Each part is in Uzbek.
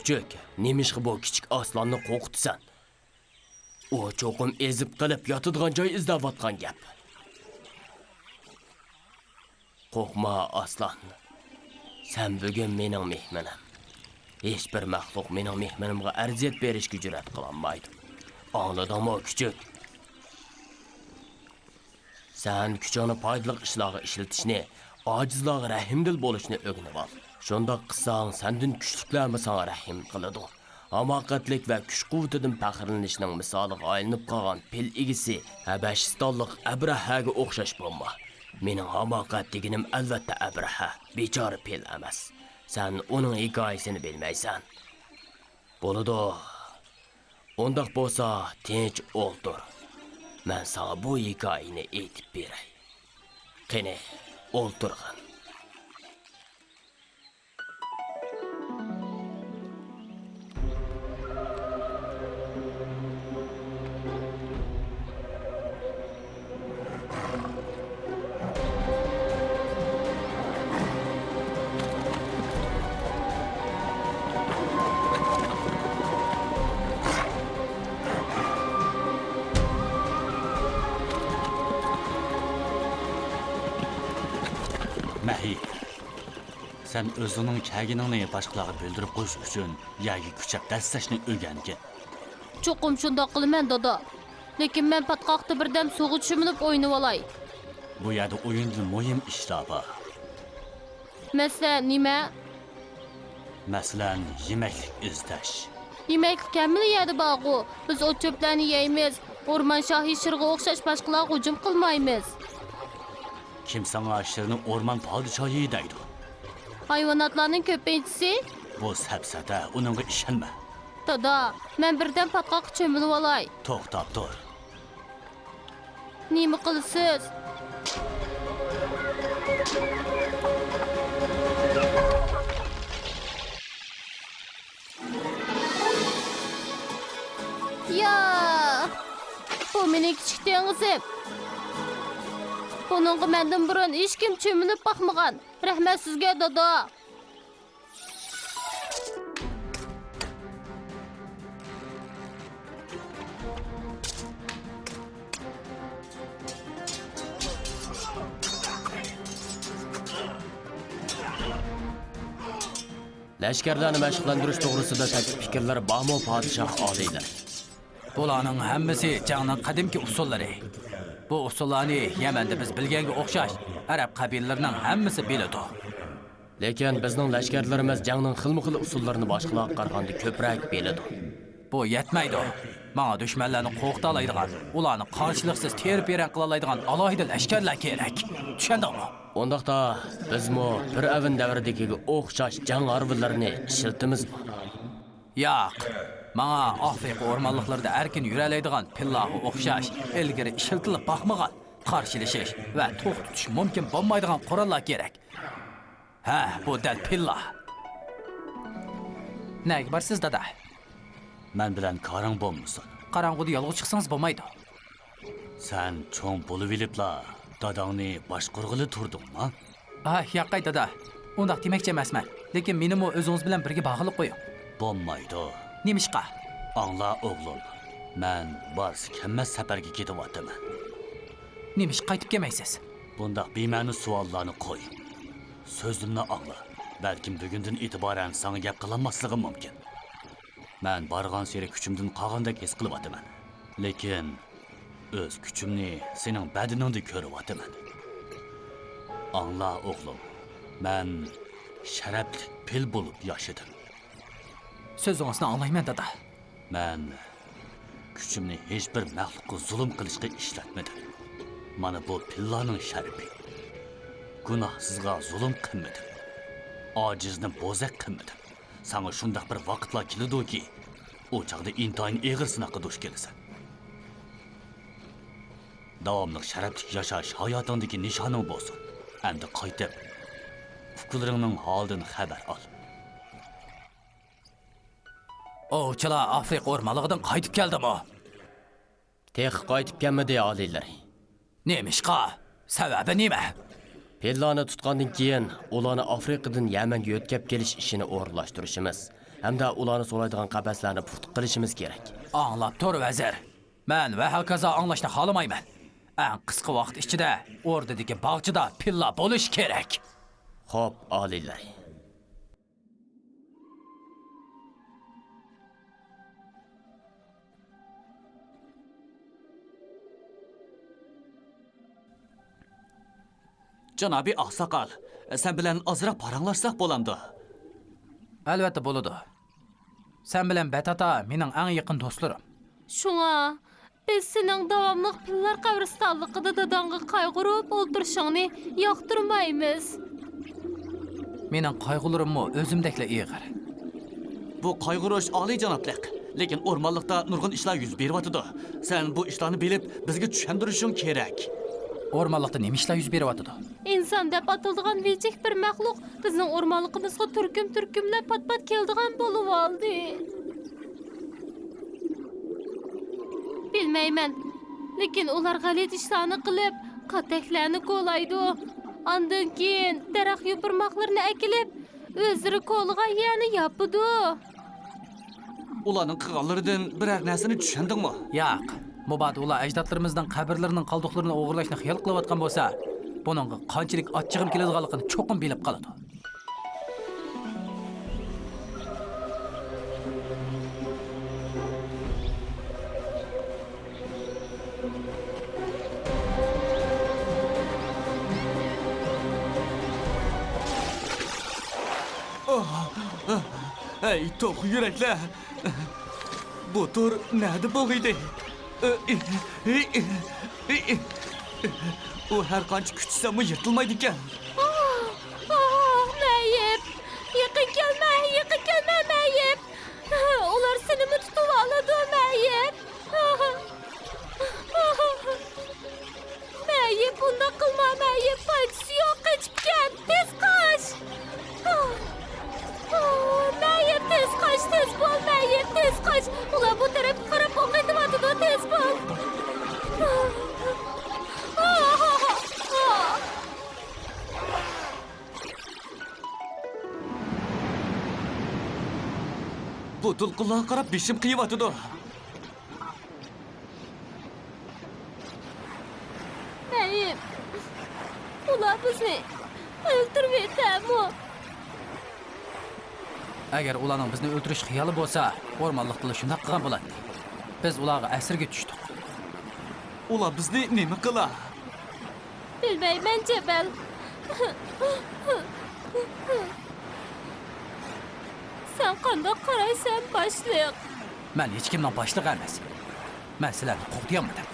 küçük, nemişki bu küçük aslanını qo'rqitsan. O cho'qim ezib qilib yotadigan joy izlayotgan gap. Qo'rqma aslan. Sen bugun mening mehmonim. Hech bir maxluq mening mehmonimga arziyat berishga jur'at qilolmaydi. Angladingmi küçük? Sen kuchingni foydali ishlarga ishlatishni, ojizlarga rahimdil bo'lishni o'rganib ol. Shunda qilsang, sendan kuchliklarmi sana rahim qiladi. Hamoqatlik va kuch-quvvatidan faxrlanishning misoliga aylanib qolgan pil egisi Habashistonlik Abrahaga o'xshash bo'lma. Mening hamoqat deganim albatta Abraha, bechora pil emas. Sen uning hikoyasini bilmaysan. Bo'ladi. Undaq bo'lsa, tinch o'ltir. Men sana bu hikoyani aytib beray. Qani, o'ltirgin. Mahir, sen özünün kəginini başqalarına bildirib qo'yish uchun yoki kuchab dastlashni o'rgangin. Cho'qim shundoq qilaman, dada. Lekin men patqoqda birdam suvga tushib o'ynab olay. Bu yerda o'yindan muhim ishlar bor. Masalan, nima? Masalan, yemeklik izlash. Yemeklik kamili yerda bor-ku. Biz o cho'plarni yeymiz. O'rmon shohi shirga o'xshash boshqalarga hujum qilmaymiz. Kim sana şirini orman padişahı deydi? Hayvanotlarning ko'pinchisi? Bu sapsada, onunla ishonma. Dada, men birdan patqoqqa cho'milib olay. To'xtab tur. Nima qilasiz? Ya! Bu mening kichik dengizim. Bununla menden burun hiç kim çömünüp bakmagan. Rahmet sizge dada. Lashkarlarni mashqlantirish to'g'risida taklif fikrlar bormi podshoh oliylar? Bularning hammasi jangning qadimki usullari. Bu usullarni Yamanda biz bilganga o'xshash arab qabilalarining hammasi biladi. Lekin bizning lashkarlarimiz jangning xilma-xil usullarini boshqalarga qaraganda ko'proq biladi. Bu yetmaydi. Menga dushmanlarni qo'rqita oladigan, ularni qarshiliksiz terib beran qila oladigan alohida lashkarlar kerak. Tushundingmi? Ondaqda bizmi Fir'avn davridagiga o'xshash jang arvillarini ishlatdimizmi? Yo'q. Menga Afrika o'rmonliklarida erkin yura oladigan pillarga o'xshash ilgari ishlatilib boqmagan qarshilashish va to'q tutish mumkin bo'lmaydigan qurollar kerak. Ha, bu dal pillar. Nega borsiz dada? Men bilan qarang bo'lmasin. Qarang'uda yolg'iz chiqsangiz bo'lmaydi. Sen cho'ng bo'lib olibla dadangni boshqarg'ili turdingmi? Yo'q dada. Undaq demoqchi emasman. Lekin meni o'zingiz bilan birga bog'lib qo'ying. Bo'lmaydi. Nemishqa? Angla o'g'lim. Men bars kelmas safarga ketyapman. Nemish qaytib kelmaysiz? Bundaq bema'ni savollarni qo'y. So'zimni angla. Balkim bugundan e'tiboran sana gap qilolmasligim mumkin. Men borgan seri kuchimdan qolgandek his qilyapman. Lekin o'z kuchimni sening badaningda ko'ryapman. Angla o'g'lim. Men sharafli pil bo'lib yashadim. So'zingizni anglayman dada. Men kuchimni hech bir maxluqqa zulm qilishga ishlatmadim. Mana bu pillarning sharafi. Gunohsizga zulm qilmadim. Ojizni bo'zaq qilmadim. Sana shundaq bir vaqtlar keladi-ki, o chaqda intayin eg'ir sinoqqa duch kelasan. Davomli sharafli yashash hayotingdagi nishoning bo'lsin. Endi qaytib fikrlaringning holidan xabar ol. Ovchilar Afrika o'rmonligidan qaytib keldimi? Tex qaytib kelmadi oliylar. Nemishqa? Sababi nima? Pillarni tutgandan keyin ularni Afrikadan Yamanga yo'tkab kelish ishini o'rinlashtirishimiz hamda ularni so'laydigan qafaslarni puxta qilishimiz kerak. Anlab tur vazir. Men va hokazo anglashni xohlamayman. Eng qisqa vaqt ichida o'rdadagi bog'chida pilla bo'lish kerak. Xo'p, oliylar. Janobi oqsoqol, sen bilan ozroq paranglashsak bo'lamdi. Albatta bo'ladi. Sen bilan Batata mening eng yaqin do'stlarim. Şuna, biz sening davomli pillar qabristonligida dadangga qayg'urib o'ltirishingni yoqtirmaymiz. Mening qayg'ularimmi o'zimdekla ig'ir. Bu qayg'urish oliy janoblik. Lekin o'rmonlikda nurg'un ishlar yuz beryapti. Sen bu ishlarni bilib, bizga tushuntirishing kerak. O'rmonlikda nima ishlar yuz beryapti? İnsan deb atildigan vecik bir məxluq bizning o'rmonligimizga turkum-turkumlab pat-pat keldigan bo'lib oldi. Bilmayman. Lekin ular g'alit ishlarni qilib, qataklarni qo'laydi. Ondan keyin daraxt yopirmoqlarini akilib, o'zlari qo'lga yana yapidi. Ularning qilganlaridan biror narsani tushundingmi? Yo'q. Mubad ular ajdodlarimizning qabrlarining qoldiqlarini o'g'irlashni xiyol qilayotgan bo'lsa, buningga qanchalik achchig'im keladiganligini cho'qim bilib qoladi. Ey to'q yuraklar. Bu tur nada bo'g'iydi? U har qancha kuchsami yirtilmaydi ekan. Mayib. Yaqin kelma, mayib. Ular seni mi tutib oladi, mayib? Mayib, bunda qilma, mayib. Foydasi yo'q, qochib ket. Tez qoch. Mayib, tez qoch, tez bo'l, mayib, tez qoch. Ular bu tarafga qarab o'qiyapti, tez bo'l. Bu tulqinlarga qarab beshim qiymayapti. Mayib. Ular bizni o'ldirib etami? Agar ularning bizni o'ldirish xiyoli bo'lsa, o'rmonlikda shunday qilgan bo'ladi. Biz ularga asirga tushdik. Ular bizni nima qilar? Bilmayman, Jabal. Sen qanday qaraysan, boshliq? Men hech kimning boshlig'i emas. Men sizlarni qo'rqitmayman.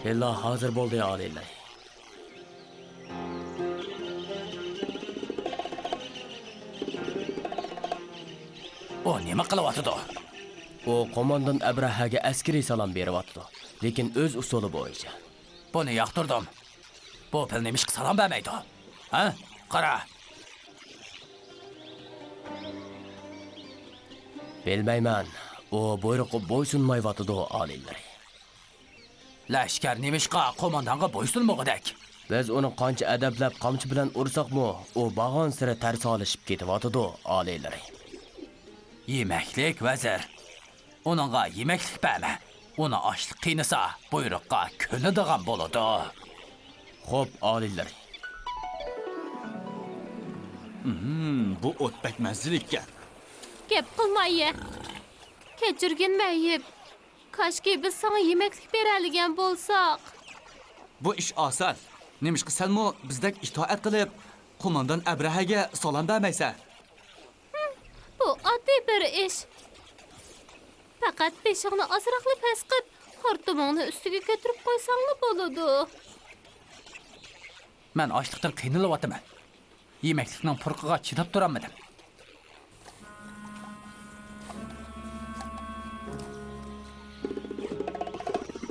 Kella hozir bo'ldi, oliylar. O nima qilyapti? U qo'mondan Abrahaga askariy salom beryapti, lekin o'z usuli bo'yicha. Buni yoqtirdim. Bu pil nima salom bermaydi? Ha? Qara. Bilmayman. U buyruqqa bo'ysunmayapti, oliylar. Lashkar nemishqa qo'mondonga bo'ysunmoqdak. Biz uni qancha adablab qamchi bilan ursaqmi, u bag'on sira tars olishib ketyapti, oliylar. Yemeklik vazir. Onunğa yemeklik berme. Ona açlık qiynasa buyruqqa ko'nadigan bo'ladi. Xo'p, oliylar. Bu o'tbak mazil ekan. Gap qilmayye. Kechirgin, mayib. Qashki biz sana yemeklik beradigan bo'lsak. Bu ish oson. Nima qilsanmi bizdek itoat qilib, qo'mondan Abrahaga salom bermaysan? Bu oddiy bir ish. Faqat beshig'ni ozroqli past qilib, xortumingni ustiga ko'tarib qo'ysangmi bo'ladi. Men ochliqdan qiynalyapman. Yemeklikning purqiga chidab turolmadim.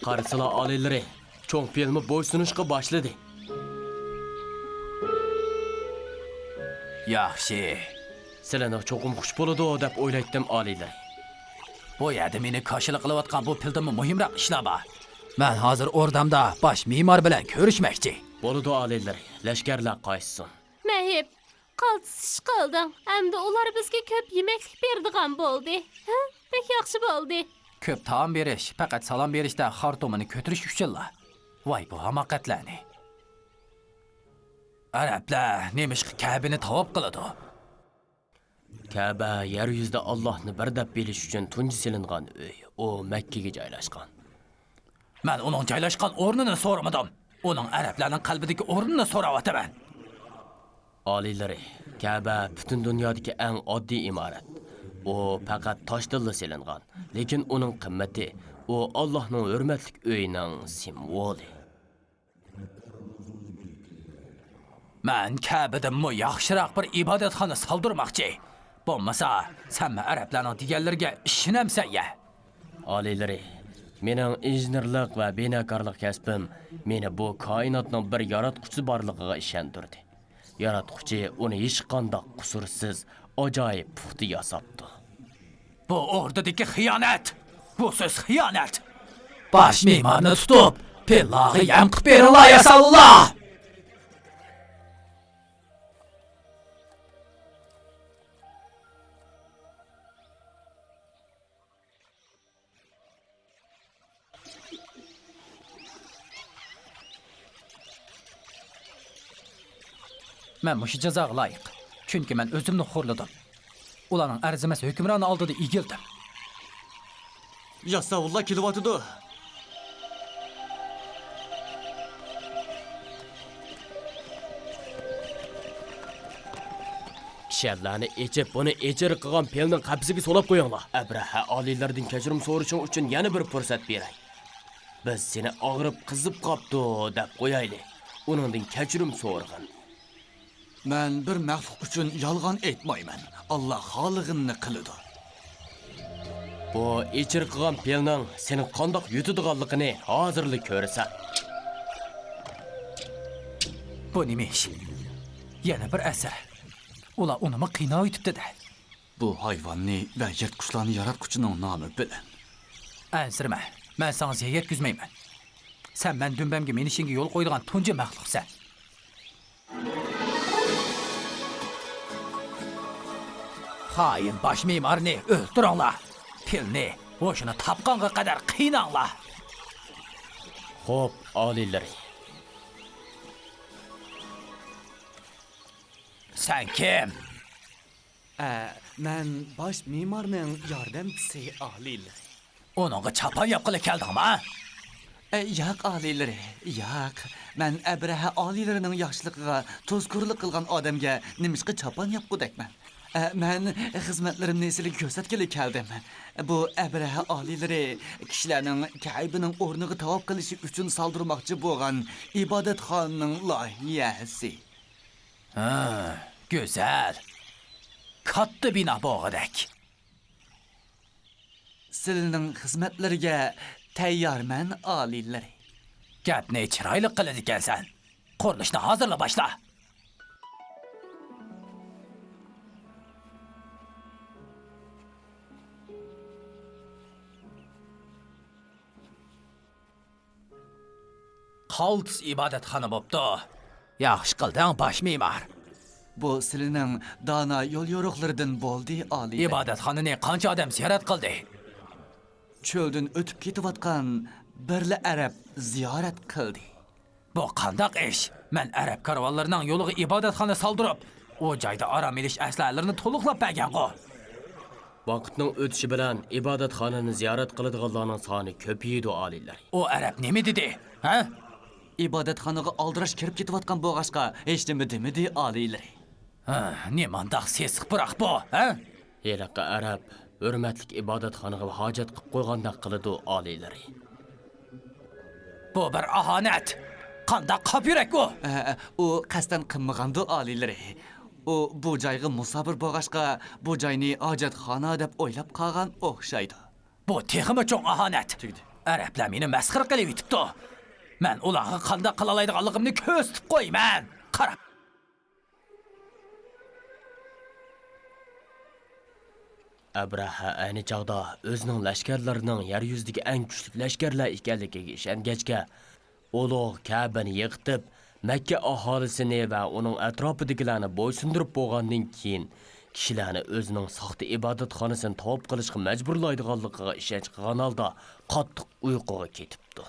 Qarasala oliylar, cho'ng pelmi bo'ysunishga boshladi. Yaxshi. Sizlarni cho'qim xush bo'ladi deb o'ylaydim oliylar. Bu yerda meni qarshilik qilayotgan bu pildan muhimroq ishlar bor. Men hozir o'rdamda bosh me'mor bilan ko'rishmoqchi. Bo'ladi oliylar, lashkarlar qaytsin. Mahib, qaltis ish qilding. Endi ular bizga ko'p yemeklik berdigan bo'ldi. Ha? Pek yaxshi bo'ldi. Ko'p taom berish, faqat salom berishda xartumini ko'tirish uchunlar. Voy bu hamoqatlarni. Arablar nemishqi Ka'bani tavob qiladi. Ka'ba yer yuzida Allohni bir deb bilish uchun tunji silingan uy. U Makka ga joylashgan. Men uning joylashgan o'rnini so'ramadim. Uning arablarning qalbidagi o'rnini so'rayapman. Oliylari, Ka'ba butun dunyodagi eng oddiy imorat. U faqat toshdan silingan, lekin uning qimmati u Allohning hurmatli uyining simvoli. Men Ka'badan mo yaxshiroq bir ibodatxona soldirmoqchi. Bo'lmasa, sen arablarning deganlariga ishonamsan-ya. Oliylari, mening injenerlik va binokorlik kasbim meni bu koinotning bir yaratquchi borligiga ishontirdi. Yaratquchi uni hech qanday qusursiz, ajoyib puxta yasabdi. Bu o'rdadagi xiyonat. Bu so'z xiyonat. Bosh me'morni tutib, pillag'i yam qilib beringlar yasalloh. Men mush jazoga loyiq. Chunki men o'zimni xo'rladim. Ularning arzimas hukmroni oldida egildim. Yastavullah kelyapti. Kishanlarni echib, buni ejir qilgan pelning qabziga solib qo'yinglar. Abraha oliylardan kechirim so'rashing uchun yana bir fursat beray. Biz seni og'rib qizib qopdi deb qo'yaylik. Uningdan kechirim so'rag'in. Men bir maxluq uchun yolg'on aytmayman. Alloh xolig'ini qiladi. Bu echir qilgan pelning seni qandoq yutadiganligini hozirli ko'rasan. Bu nima ish? Yana bir asar. Ular unimi qiynab yutibdi-da. Bu hayvonni va yirtqichlarni yaratquchining nomi bilan. Ansirma. Men sana ziyon yetkazmayman. Sen men dumbamga menishingga yo'l qo'ydigan tunji maxluqsan. Hain bosh me'morni o'ldiringlar. Pilni o'shini tapqonga qadar qiynanglar. Xo'p, oliylar. Sen kim? Men bosh me'morning yordamchisi oliylar. Onunğa çapan yapqılı keldingmi? Yo'q oliylar, yo'q. Men Abraha oliylarining yaxshiligiga to'squrlik qilgan odamga nimishqi chapan yapqudakman. Men xizmatlarimni sizlarga ko'rsatgili keldim. Bu Abraha oliylari kishilarning Ka'baning o'rniga tavob qilishi uchun soldirmoqchi bo'lgan ibodatxonaning loyihasi. Ha, güzel. Katta bina bo'g'adak. Sizlarning xizmatlariga tayyorman oliylari. Gapni chiroyli qiladi ekansan. Qurilishni hozirla boshla. Qaltis ibodatxona bo'pti. Yaxshi qilding bosh me'mor. Bu sizlarning dono yo'l yo'riqlaridan bo'ldi oliylari. İbadetxonani qancha odam ziyorat qildi? Cho'ldan o'tib ketayotgan birla arab ziyorat qildi. Bu qandaq ish? Men arab karvonlarining yo'liga ibodatxona soldirib, o joyda orom olish aslalarini to'liqlab bergan-ku. Vaqtning o'tishi bilan ibodatxonani ziyorat qiladiganlarning soni ko'paydi oliylar. O arab nima dedi? Ha? Ibodatxonaga oldirash kirib ketayotgan bo'g'ashqa hech nima demadi oliylari. Ha, nimandaq sesiq biroq bu, ha? Yelaqa arab hurmatli ibodatxonaga hojat qilib qo'ygandek qiladi oliylar. Bu bir ahonat. Qandaq qop yurak bu? U qasdan qilmagandi oliylari. U bu joyga musofir bo'g'ashqa bu joyni hojatxona deb o'ylab qolgan o'xshaydi. Bu texmi cho'ng ahonat. Arablar meni masxir qilib yetibdi. Men ularga qandaq qila oladiganligimni ko'rsatib qo'yman. Qarab. Abraha ayni chog'da o'zining lashkarlarining yer yuzidagi eng kuchli lashkarlar ekanligiga ishongachga ulug' Ka'bani yiqitib, Makka aholisini va uning atrofidagilarni bo'ysundirib bo'lgandan keyin kishilarni o'zining soxta ibodatxonasini tavop qilishga majburlaydiganligiga ishonch qilgan holda qattiq uyquga ketibdi.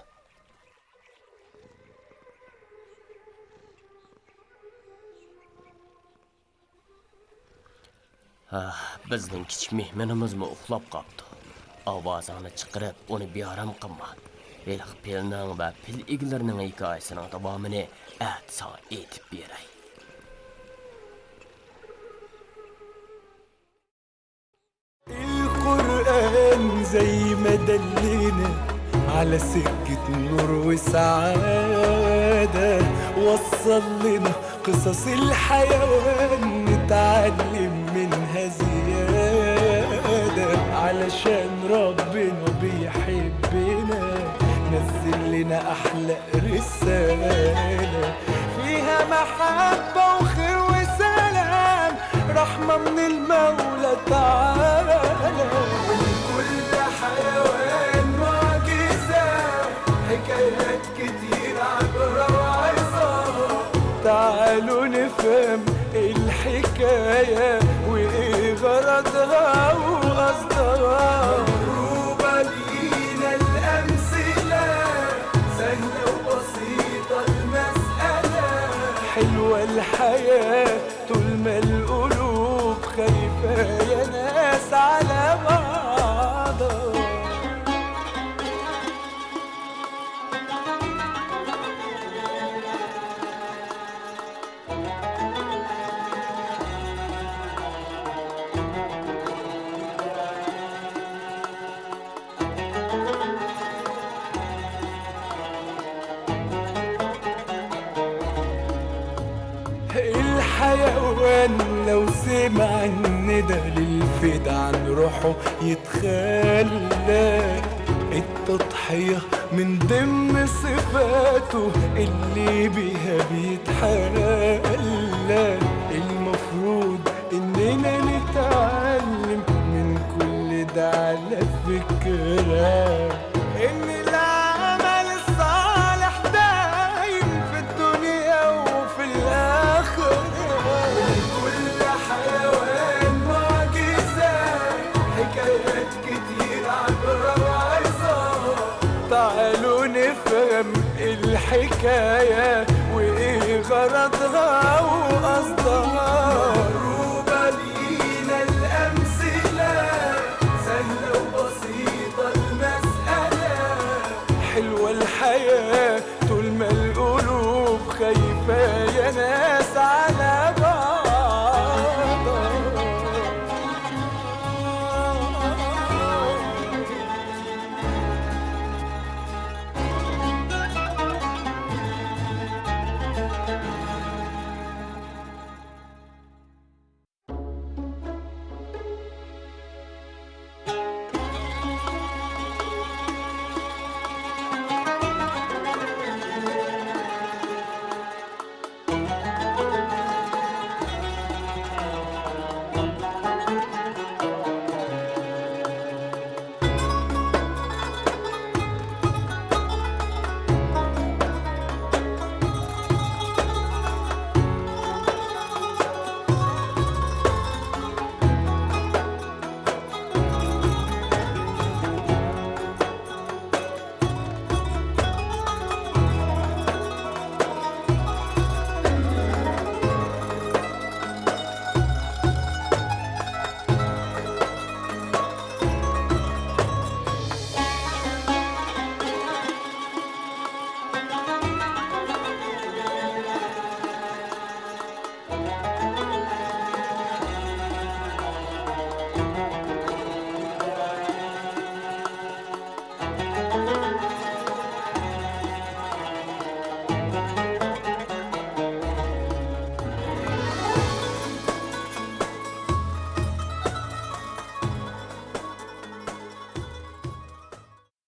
Bizning kichik mehmonimizmi uxlab qoldi. Ovozingni chiqarib, uni bearam qilma. Eliq pilning va pil egalarining hikoyasining davomini atsa etib beray. القرآن زي ما دلنا على سكة نور وسعادة، وصل لنا قصص الحيوان نتعلم منها زيادة، علشان ربنا بيحبنا نزل لنا أحلى رسالة فيها محبة وخير وسلام، رحمة من المولى تعالى، ولكل حيوان معجزة، حكايات كتير عبرة وعظة، تعالوا نفهم الحكاية وإيه غرضها وقصدها، مضروبة لينا الأمثلة، سهلة وبسيطة المسألة، حلوة الحياة طول ما القلوب خايفة يا ناس على بعضها. الحيوان لو سمع الندى للفدا عن روحه يتخلى، التضحية من ضمن صفاته اللي بيها بيتحلى، المفروض اننا نتعلم من كل ده على فكرة ان العمل الصالح دايم في الدنيا وفي الآخرة، ولكل حيوان معجزة، حكايات كتير عبرة وعظة، تعالوا نفهم الحكاية وإيه غرض